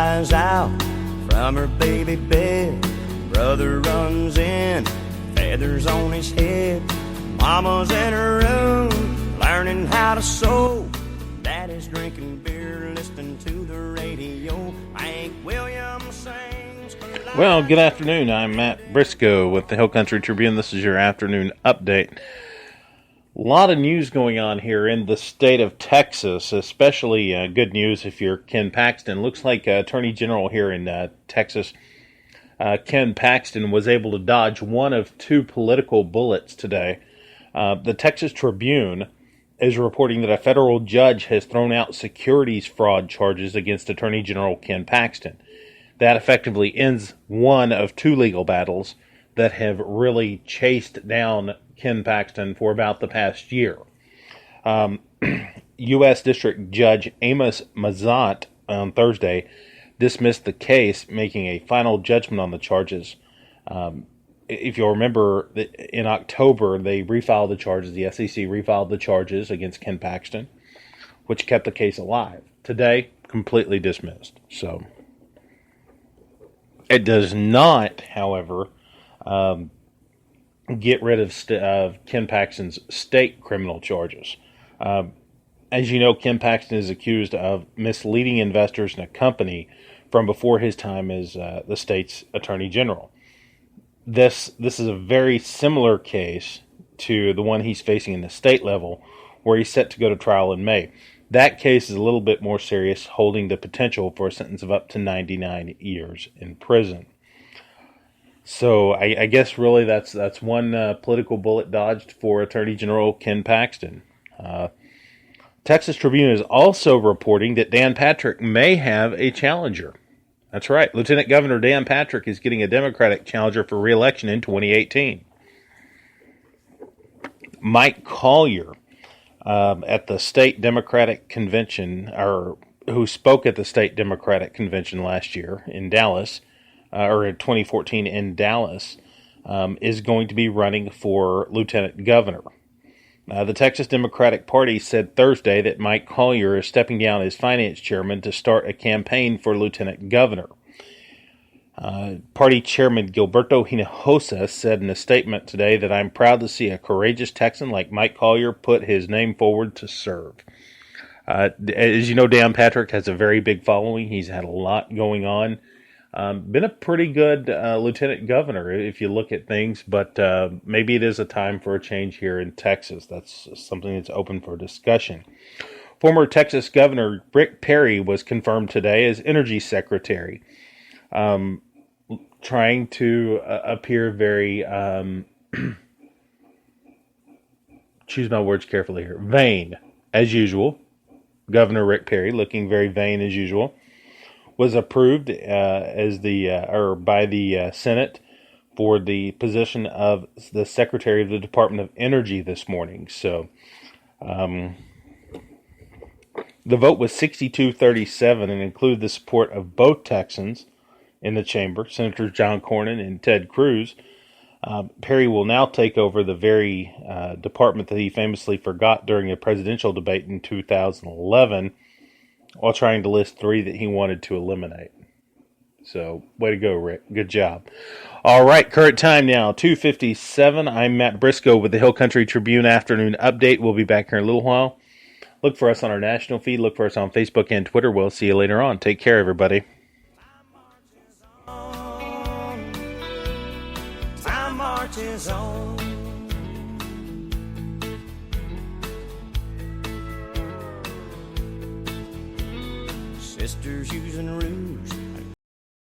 cries out from her baby bed. Brother runs in, feathers on his head. Mama's in her room, learning how to sew. Daddy's drinking beer, listening to the radio. Hank Williams sings. Well, good afternoon. I'm Matt Briscoe with the Hill Country Tribune. This is your afternoon update. A lot of news going on here in the state of Texas, especially good news if you're Ken Paxton. Looks like Attorney General here in Texas, Ken Paxton, was able to dodge one of two political bullets today. The Texas Tribune is reporting that a federal judge has thrown out securities fraud charges against Attorney General Ken Paxton. That effectively ends one of two legal battles that have really chased down Ken Paxton for about the past year. U.S. District Judge Amos Mazat on Thursday dismissed the case, making a final judgment on the charges. If you'll remember, in October, they refiled the charges. The SEC refiled the charges against Ken Paxton, which kept the case alive. Today, completely dismissed. So, it does not, however, get rid of Ken Paxton's state criminal charges. As you know, Ken Paxton is accused of misleading investors in a company from before his time as the state's attorney general. This is a very similar case to the one he's facing in the state level, where he's set to go to trial in May. That case is a little bit more serious, holding the potential for a sentence of up to 99 years in prison. So I guess really that's one political bullet dodged for Attorney General Ken Paxton. Texas Tribune is also reporting that Dan Patrick may have a challenger. That's right. Lieutenant Governor Dan Patrick is getting a Democratic challenger for re-election in 2018. Mike Collier, at the state Democratic convention, or who spoke at the state Democratic convention last year in Dallas, or in 2014 in Dallas, is going to be running for lieutenant governor. The Texas Democratic Party said Thursday that Mike Collier is stepping down as finance chairman to start a campaign for lieutenant governor. Party chairman Gilberto Hinojosa said in a statement today that I'm proud to see a courageous Texan like Mike Collier put his name forward to serve. As you know, Dan Patrick has a very big following. He's had a lot going on. Been a pretty good lieutenant governor if you look at things, but maybe it is a time for a change here in Texas. That's something that's open for discussion. Former Texas Governor Rick Perry was confirmed today as Energy Secretary, trying to appear very, choose my words carefully here, vain, as usual. Governor Rick Perry looking very vain as usual. Was approved by the Senate for the position of the Secretary of the Department of Energy this morning. So the vote was 62-37 and included the support of both Texans in the chamber, Senators John Cornyn and Ted Cruz. Perry will now take over the very department that he famously forgot during a presidential debate in 2011. While trying to list three that he wanted to eliminate. So, way to go, Rick. Good job. All right, current time now, 2:57. I'm Matt Briscoe with the Hill Country Tribune Afternoon Update. We'll be back here in a little while. Look for us on our national feed. Look for us on Facebook and Twitter. We'll see you later on. Take care, everybody. Time marches on. Sisters using rouge